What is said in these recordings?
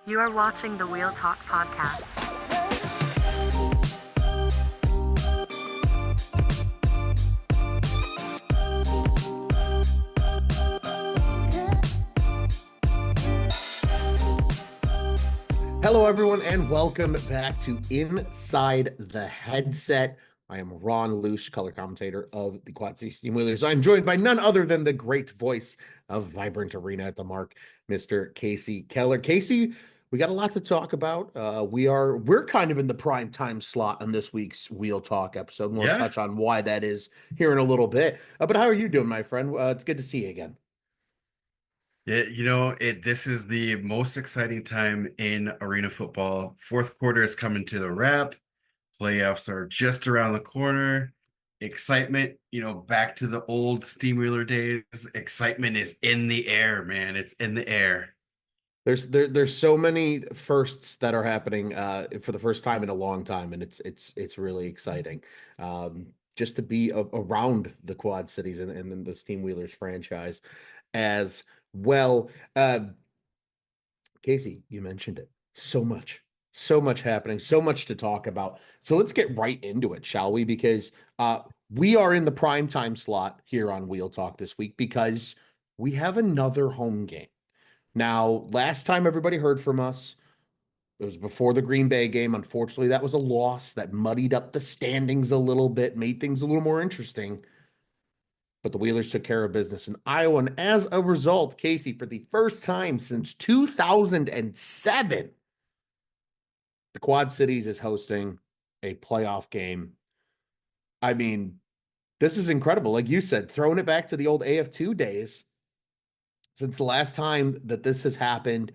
You are watching the Wheel Talk podcast. Hello, everyone, and welcome back to Inside the Headset. I am Ron Luce, color commentator of the Quad City Steam Wheelers. I'm joined by none other than the great voice of Vibrant Arena at the Mark, Mr. Kasey Keller. Kasey, we got a lot to talk about. We're kind of in the prime time slot on this week's Wheel Talk episode. We'll touch on why that is here in a little bit. But how are you doing, my friend? It's good to see you again. Yeah, this is the most exciting time in arena football. Fourth quarter is coming to the wrap. Playoffs are just around the corner. Excitement, back to the old Steamwheeler days. Excitement is in the air, man. It's in the air. There's so many firsts that are happening for the first time in a long time, and it's really exciting. Just to be around the Quad Cities and the Steam Wheelers franchise as well. Kasey, you mentioned it. So much happening, so much to talk about. So let's get right into it, shall we? Because we are in the prime time slot here on Wheel Talk this week because we have another home game. Now, last time everybody heard from us, it was before the Green Bay game. Unfortunately, that was a loss that muddied up the standings a little bit, made things a little more interesting. But the Wheelers took care of business in Iowa. And as a result, Kasey, for the first time since 2007, the Quad Cities is hosting a playoff game. I mean, this is incredible. Like you said, throwing it back to the old AF2 days. Since the last time that this has happened,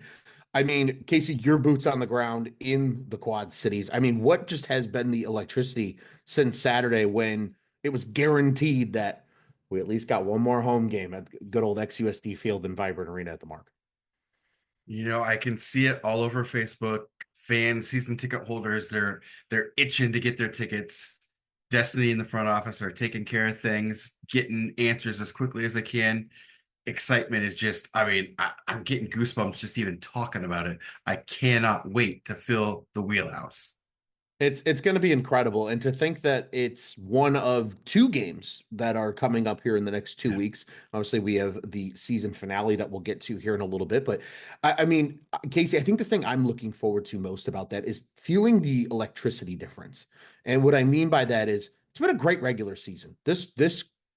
I mean, Kasey, your boots on the ground in the Quad Cities. I mean, what just has been the electricity since Saturday when it was guaranteed that we at least got one more home game at good old XUSD Field and Vibrant Arena at the Mark? I can see it all over Facebook. Fans, season ticket holders, they're itching to get their tickets. Destiny in the front office are taking care of things, getting answers as quickly as they can. Excitement is just, I'm getting goosebumps just even talking about it. I cannot wait to fill the wheelhouse. It's going to be incredible. And to think that it's one of two games that are coming up here in the next 2 weeks. Obviously, we have the season finale that we'll get to here in a little bit. But I mean, Kasey, I think the thing I'm looking forward to most about that is feeling the electricity difference. And what I mean by that is it's been a great regular season. This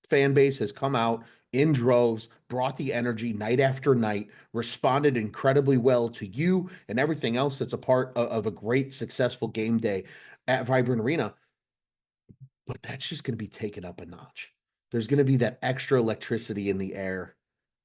fan base has come out in droves, brought the energy night after night, responded incredibly well to you and everything else that's a part of a great, successful game day at Vibrant Arena. But that's just going to be taken up a notch. There's going to be that extra electricity in the air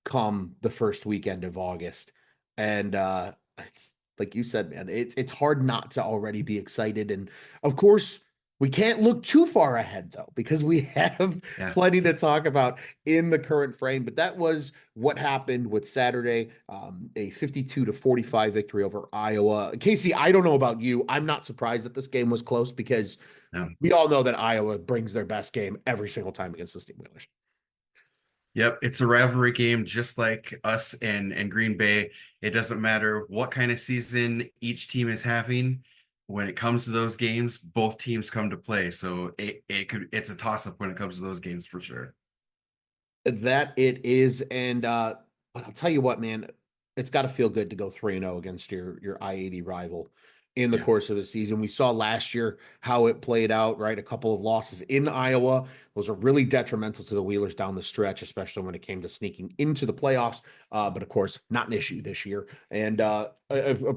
come the first weekend of August. And it's like you said, man, it's hard not to already be excited. And of course, we can't look too far ahead, though, because we have plenty to talk about in the current frame. But that was what happened with Saturday, a 52-45 victory over Iowa. Kasey, I don't know about you. I'm not surprised that this game was close because we all know that Iowa brings their best game every single time against the Steam Wheelers. Yep, it's a rivalry game just like us and Green Bay. It doesn't matter what kind of season each team is having. When it comes to those games, both teams come to play. So it's a toss-up when it comes to those games for sure. That it is. And but I'll tell you what, man, it's got to feel good to go 3-0 against your I-80 rival in the course of the season. We saw last year how it played out, right? A couple of losses in Iowa. Those are really detrimental to the Wheelers down the stretch, especially when it came to sneaking into the playoffs. But of course, not an issue this year. And a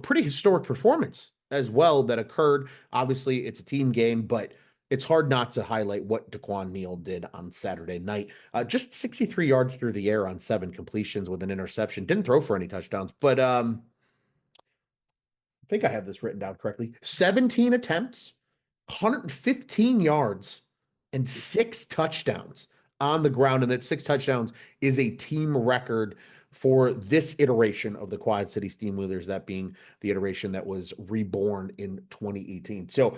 pretty historic performance as well that occurred. Obviously, it's a team game, but it's hard not to highlight what Daquan Neal did on Saturday night. Just 63 yards through the air on 7 completions with an interception. Didn't throw for any touchdowns, but I think I have this written down correctly. 17 attempts, 115 yards, and 6 touchdowns on the ground. And that 6 touchdowns is a team record for this iteration of the Quad City Steam Wheelers, that being the iteration that was reborn in 2018. So,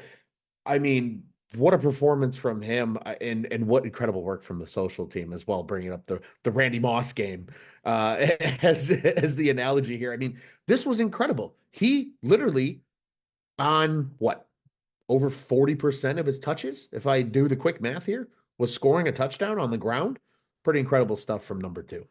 I mean, what a performance from him, and what incredible work from the social team as well, bringing up the Randy Moss game as the analogy here. I mean, this was incredible. He literally on what, over 40% of his touches, if I do the quick math here, was scoring a touchdown on the ground. Pretty incredible stuff from number two.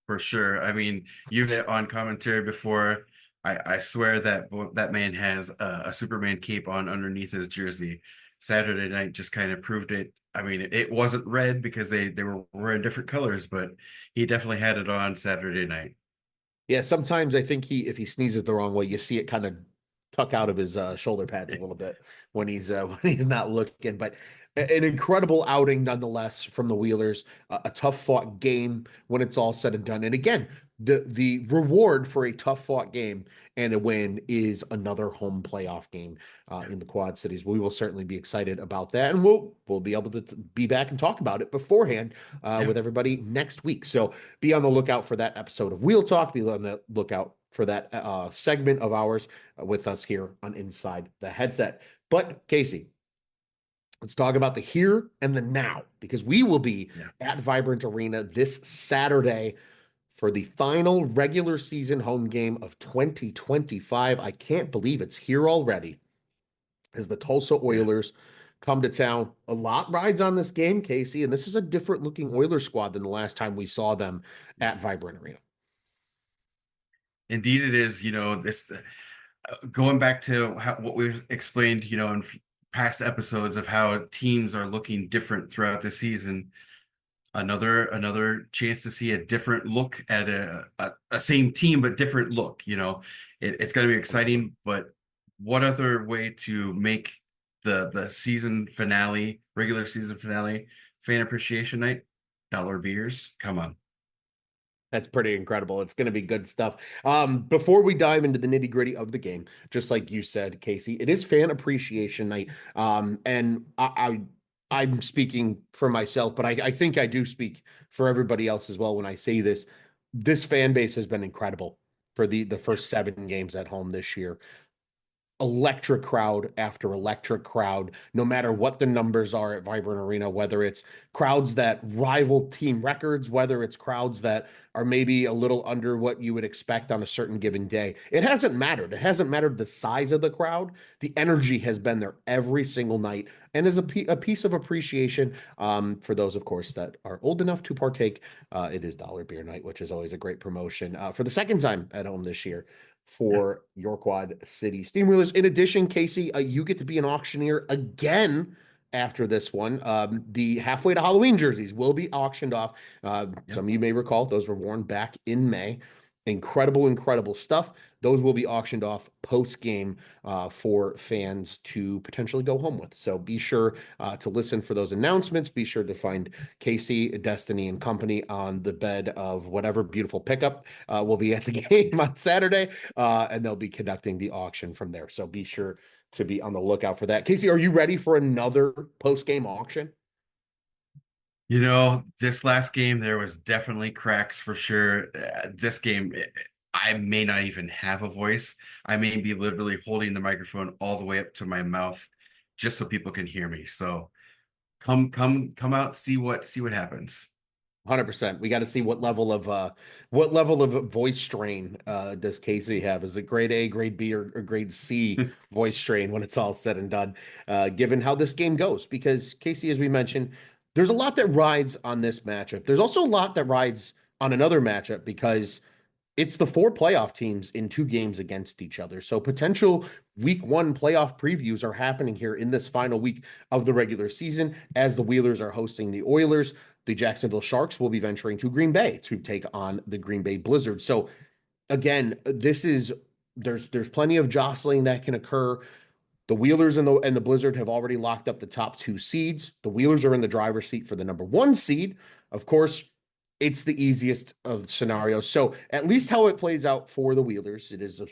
For sure. I mean, you hit on commentary before. I swear that that man has a Superman cape on underneath his jersey. Saturday night just kind of proved it. I mean, it wasn't red because they were wearing different colors, but he definitely had it on Saturday night. Yeah, sometimes I think if he sneezes the wrong way, you see it kind of tuck out of his shoulder pads a little bit when he's when he's not looking. But an incredible outing nonetheless from the Wheelers. A tough fought game when it's all said and done. And again, the reward for a tough fought game and a win is another home playoff game in the Quad Cities. We will certainly be excited about that, and we'll be able to be back and talk about it beforehand with everybody next week. So be on the lookout for that episode of Wheel Talk. Be on the lookout for that segment of ours with us here on Inside the Headset. But Kasey, let's talk about the here and the now, because we will be at Vibrant Arena this Saturday for the final regular season home game of 2025. I can't believe it's here already as the Tulsa Oilers come to town. A lot rides on this game, Kasey, and this is a different looking Oilers squad than the last time we saw them at Vibrant Arena. Indeed, it is. This going back to what we've explained, in past episodes of how teams are looking different throughout the season. Another chance to see a different look at a same team, but different look. It's going to be exciting. But what other way to make the season finale, regular season finale, fan appreciation night? Dollar beers. Come on. That's pretty incredible. It's going to be good stuff. Before we dive into the nitty gritty of the game, just like you said, Kasey, it is fan appreciation night. And I'm speaking for myself, but I think I do speak for everybody else as well when I say this. This fan base has been incredible for the first 7 games at home this year. Electric crowd after electric crowd, no matter what the numbers are at Vibrant Arena, whether it's crowds that rival team records, whether it's crowds that are maybe a little under what you would expect on a certain given day. It hasn't mattered. It hasn't mattered the size of the crowd. The energy has been there every single night, and as a piece of appreciation for those, of course, that are old enough to partake. It is Dollar Beer Night, which is always a great promotion for the second time at home this year for your Quad City Steamwheelers. In addition, Kasey, you get to be an auctioneer again after this one. The halfway to Halloween jerseys will be auctioned off. Some of you may recall those were worn back in May. Incredible stuff. Those will be auctioned off post-game for fans to potentially go home with. So be sure to listen for those announcements. Be sure to find Kasey, Destiny, and company on the bed of whatever beautiful pickup will be at the game on Saturday, and they'll be conducting the auction from there. So be sure to be on the lookout for that. Kasey, are you ready for another post-game auction? This last game, there was definitely cracks for sure. This game, I may not even have a voice. I may be literally holding the microphone all the way up to my mouth just so people can hear me. So come out, see what happens. 100%. We got to see what level of voice strain does Kasey have? Is it grade A, grade B, or grade C voice strain when it's all said and done, given how this game goes? Because Kasey, as we mentioned, there's a lot that rides on this matchup. There's also a lot that rides on another matchup because it's the 4 playoff teams in 2 games against each other. So potential week 1 playoff previews are happening here in this final week of the regular season as the Wheelers are hosting the Oilers. The Jacksonville Sharks will be venturing to Green Bay to take on the Green Bay Blizzard. So again, there's plenty of jostling that can occur. The Wheelers and the Blizzard have already locked up the top 2 seeds. The Wheelers are in the driver's seat for the number 1 seed. Of course, it's the easiest of scenarios. So at least how it plays out for the Wheelers, it is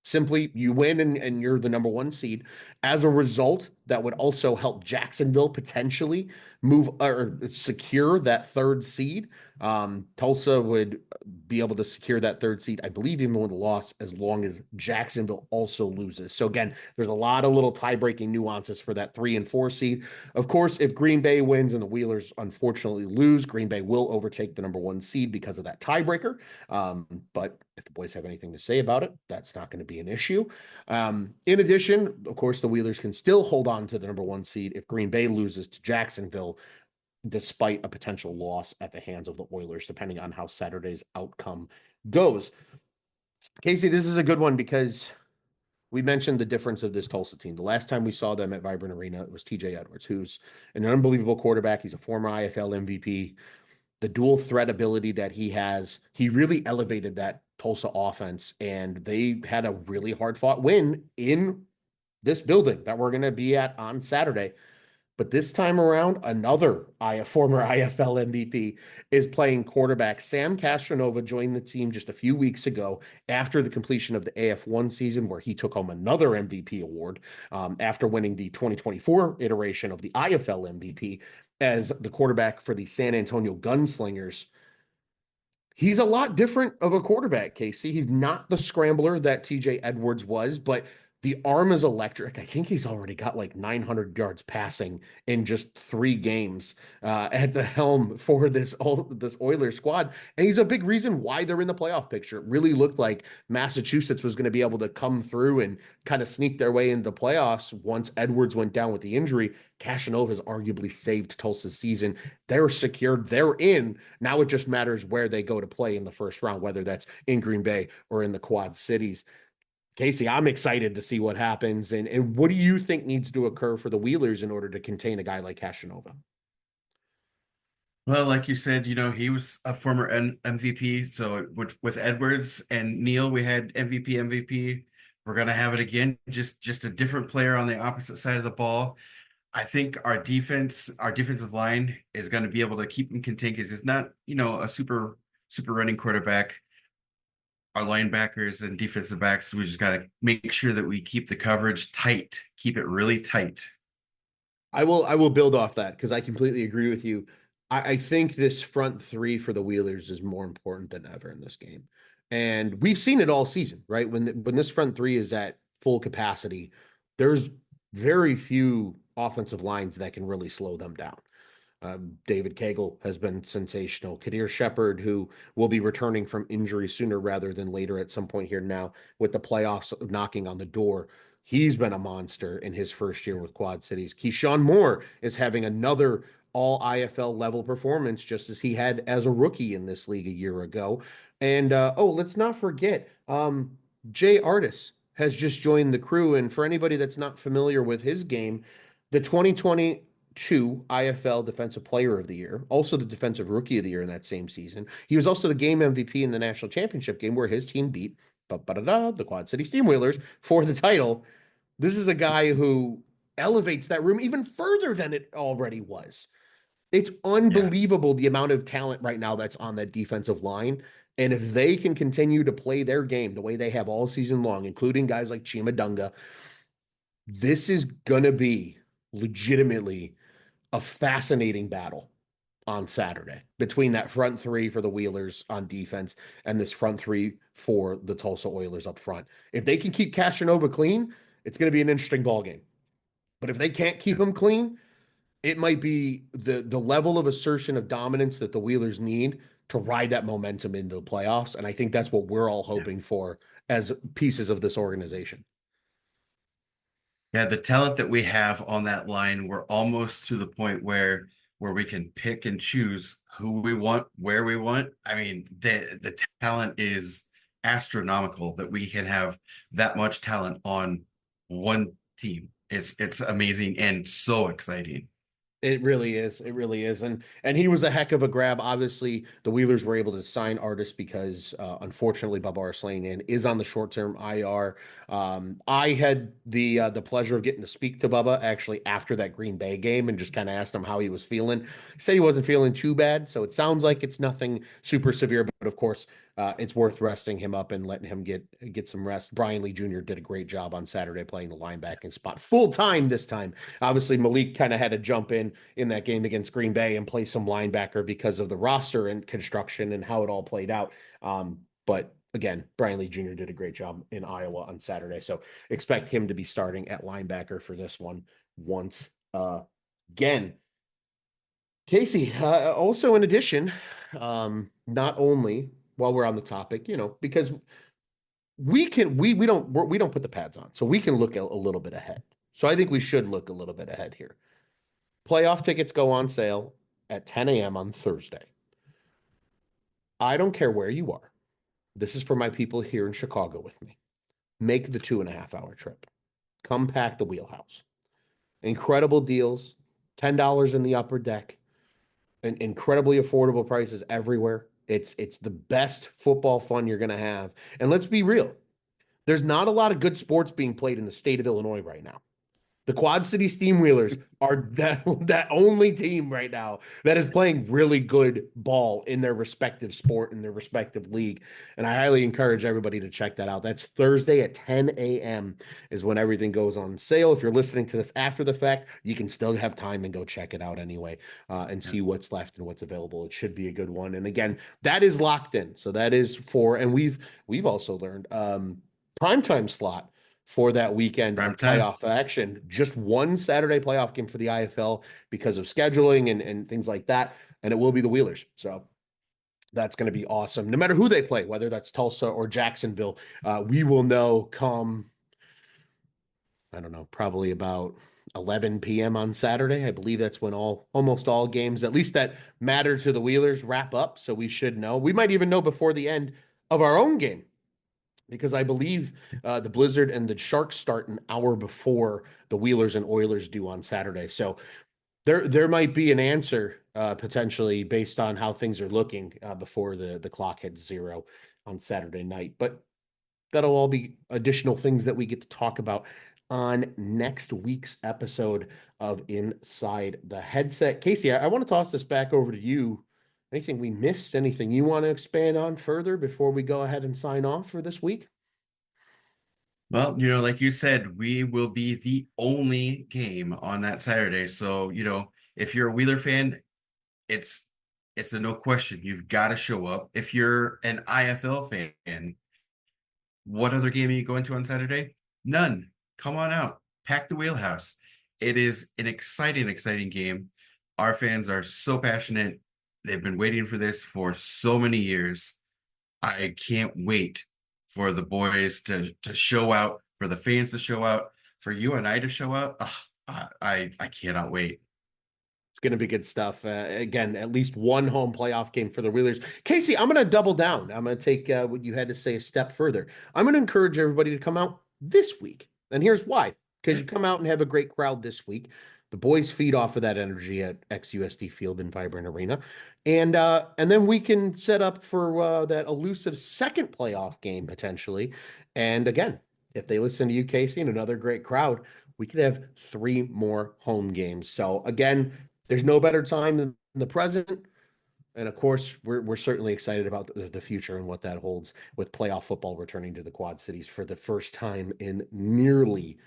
simply you win and you're the number 1 seed. As a result, that would also help Jacksonville potentially move or secure that third seed. Tulsa would be able to secure that third seed, I believe, even with a loss, as long as Jacksonville also loses. So again, there's a lot of little tie-breaking nuances for that 3 and 4 seed. Of course, if Green Bay wins and the Wheelers unfortunately lose, Green Bay will overtake the number 1 seed because of that tiebreaker. But if the boys have anything to say about it, that's not going to be an issue. In addition, of course, the Wheelers can still hold on to the number 1 seed if Green Bay loses to Jacksonville, despite a potential loss at the hands of the Oilers, depending on how Saturday's outcome goes. Kasey, this is a good one because we mentioned the difference of this Tulsa team. The last time we saw them at Vibrant Arena, it was TJ Edwards, who's an unbelievable quarterback. He's a former IFL MVP. The dual threat ability that he has, he really elevated that Tulsa offense, and they had a really hard fought win in this building that we're going to be at on Saturday. But this time around, another former IFL MVP is playing quarterback. Sam Castronova joined the team just a few weeks ago after the completion of the AF1 season, where he took home another MVP award after winning the 2024 iteration of the IFL MVP as the quarterback for the San Antonio Gunslingers. He's a lot different of a quarterback, Kasey. He's not the scrambler that TJ Edwards was, but the arm is electric. I think he's already got like 900 yards passing in just 3 games at the helm for this Oilers squad. And he's a big reason why they're in the playoff picture. It really looked like Massachusetts was going to be able to come through and kind of sneak their way into the playoffs once Edwards went down with the injury. Cashinova has arguably saved Tulsa's season. They're secured. They're in. Now it just matters where they go to play in the first round, whether that's in Green Bay or in the Quad Cities. Kasey, I'm excited to see what happens. And what do you think needs to occur for the Wheelers in order to contain a guy like Cashinova? Well, like you said, he was a former MVP. So with Edwards and Neal, we had MVP. We're gonna have it again, just a different player on the opposite side of the ball. I think our defensive line is going to be able to keep him contained because it's not, a super running quarterback. Our linebackers and defensive backs, we just got to make sure that we keep the coverage tight, keep it really tight. I will build off that because I completely agree with you. I think this front 3 for the Wheelers is more important than ever in this game. And we've seen it all season, right? When this front 3 is at full capacity, there's very few offensive lines that can really slow them down. David Cagle has been sensational. Kadir Shepard, who will be returning from injury sooner rather than later at some point here now, with the playoffs knocking on the door, he's been a monster in his first year with Quad Cities. Keyshawn Moore is having another all IFL level performance, just as he had as a rookie in this league a year ago. And let's not forget, Jay Artis has just joined the crew. And for anybody that's not familiar with his game, the 2022 IFL Defensive Player of the Year, also the Defensive Rookie of the Year in that same season. He was also the game MVP in the national championship game where his team beat the Quad City Steamwheelers for the title. This is a guy who elevates that room even further than it already was. It's unbelievable the amount of talent right now that's on that defensive line. And if they can continue to play their game the way they have all season long, including guys like Chima Dunga, this is going to be legitimately a fascinating battle on Saturday between that front 3 for the Wheelers on defense and this front 3 for the Tulsa Oilers up front. If they can keep Cashinova clean, it's going to be an interesting ball game. But if they can't keep him clean, it might be the level of assertion of dominance that the Wheelers need to ride that momentum into the playoffs. And I think that's what we're all hoping for as pieces of this organization. Yeah, the talent that we have on that line, we're almost to the point where we can pick and choose who we want, where we want. I mean, the talent is astronomical that we can have that much talent on one team. It's amazing and so exciting. It really is. It really is. And he was a heck of a grab. Obviously, the Wheelers were able to sign Artis because unfortunately Bubba Arslanian is on the short-term IR. I had the pleasure of getting to speak to Bubba actually after that Green Bay game and just kind of asked him how he was feeling. He said he wasn't feeling too bad, so it sounds like it's nothing super severe, but But of course, it's worth resting him up and letting him get some rest. Brian Lee Jr. did a great job on Saturday playing the linebacking spot full time this time. Obviously, Malik kind of had to jump in that game against Green Bay and play some linebacker because of the roster and construction and how it all played out. But again, Brian Lee Jr. did a great job in Iowa on Saturday. So expect him to be starting at linebacker for this one once again. Casey, also in addition, not only while we're on the topic, because we don't put the pads on, so we can look a little bit ahead. So I think we should look a little bit ahead here. Playoff tickets go on sale at 10 a.m. on Thursday. I don't care where you are. This is for my people here in Chicago with me. Make the 2.5-hour trip. Come pack the wheelhouse. Incredible deals, $10 in the upper deck, and incredibly affordable prices everywhere. It's the best football fun you're going to have. And let's be real. There's not a lot of good sports being played in the state of Illinois right now. The Quad City Steamwheelers are that only team right now that is playing really good ball in their respective sport, in their respective league. And I highly encourage everybody to check that out. That's Thursday at 10 a.m. is when everything goes on sale. If you're listening to this after the fact, you can still have time and go check it out anyway and see what's left and what's available. It should be a good one. And again, that is locked in. So that is and we've also learned primetime slot for that weekend of playoff action. Just one Saturday playoff game for the IFL because of scheduling and things like that. And it will be the Wheelers. So that's going to be awesome. No matter who they play, whether that's Tulsa or Jacksonville, we will know come, I don't know, probably about 11 p.m. on Saturday. I believe that's when almost all games, at least that matter to the Wheelers, wrap up. So we should know. We might even know before the end of our own game, because I believe the Blizzard and the Sharks start an hour before the Wheelers and Oilers do on Saturday. So there might be an answer potentially based on how things are looking before the clock hits 0 on Saturday night. But that'll all be additional things that we get to talk about on next week's episode of Inside the Headset. Casey, I want to toss this back over to you. Anything we missed? Anything you want to expand on further before we go ahead and sign off for this week? Well, like you said, we will be the only game on that Saturday. So, if you're a Wheeler fan, it's a no question. You've got to show up. If you're an IFL fan, what other game are you going to on Saturday? None. Come on out. Pack the wheelhouse. It is an exciting game. Our fans are so passionate. They've been waiting for this for so many years. I can't wait for the boys to show out, for the fans to show out, for you and I to show out. I cannot wait. It's going to be good stuff. Again, at least one home playoff game for the Wheelers. Casey, I'm going to double down. I'm going to take what you had to say a step further. I'm going to encourage everybody to come out this week. And here's why. Because you come out and have a great crowd this week. The boys feed off of that energy at XUSD Field and Vibrant Arena. And then we can set up for that elusive second playoff game potentially. And again, if they listen to you, Casey, and another great crowd, we could have 3 more home games. So again, there's no better time than the present. And of course, we're certainly excited about the future and what that holds with playoff football returning to the Quad Cities for the first time in nearly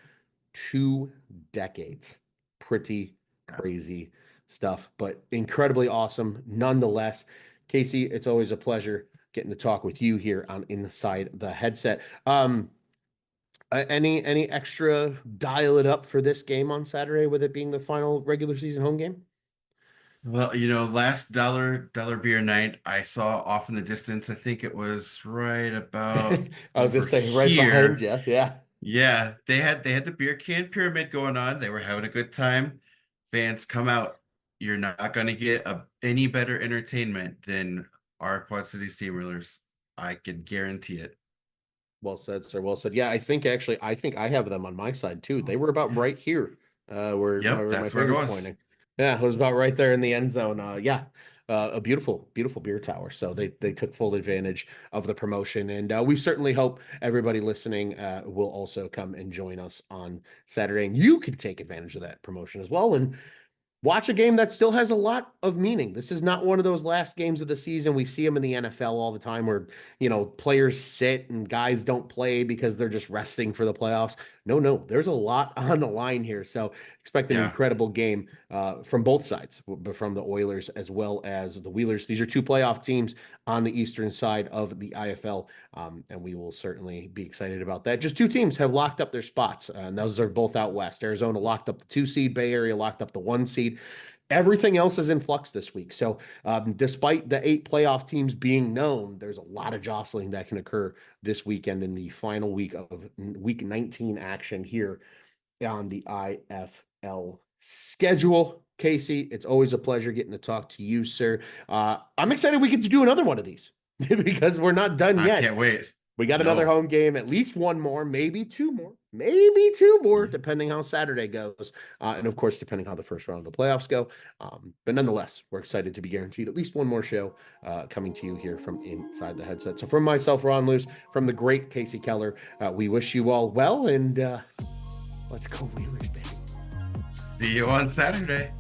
2 decades. Pretty crazy stuff, but incredibly awesome nonetheless. Casey, it's always a pleasure getting to talk with you here on Inside the Headset. Any extra dial it up for this game on Saturday with it being the final regular season home game? Well, last dollar beer night, I saw off in the distance. I think it was right about I was gonna say right here. behind you. Yeah. Yeah, they had the beer can pyramid going on. They were having a good time. Fans, come out. You're not going to get any better entertainment than our Quad City Steamrollers. I can guarantee it. Well said, sir. Well said. Yeah, I think I have them on my side too. They were about right here, where my finger was pointing. Yeah, it was about right there in the end zone. A beautiful beer tower. So they took full advantage of the promotion, and we certainly hope everybody listening will also come and join us on Saturday, and you could take advantage of that promotion as well. And watch a game that still has a lot of meaning. This is not one of those last games of the season. We see them in the NFL all the time where, players sit and guys don't play because they're just resting for the playoffs. No, there's a lot on the line here. So expect an Yeah. incredible game from both sides, but from the Oilers as well as the Wheelers. These are two playoff teams on the eastern side of the IFL, and we will certainly be excited about that. Just two teams have locked up their spots, and those are both out west. Arizona locked up the 2 seed, Bay Area locked up the 1 seed. Everything else is in flux this week. So, despite the 8 playoff teams being known, there's a lot of jostling that can occur this weekend in the final week of week 19 action here on the IFL schedule. Kasey, it's always a pleasure getting to talk to you, sir. I'm excited we get to do another one of these because we're not done yet. I can't wait. We got another home game, at least one more, maybe two more, depending how Saturday goes. And of course, depending how the first round of the playoffs go. But nonetheless, we're excited to be guaranteed at least one more show coming to you here from inside the headset. So from myself, Ron Luce, from the great Kasey Keller, we wish you all well, and let's go Wheelers, baby. See you on Saturday.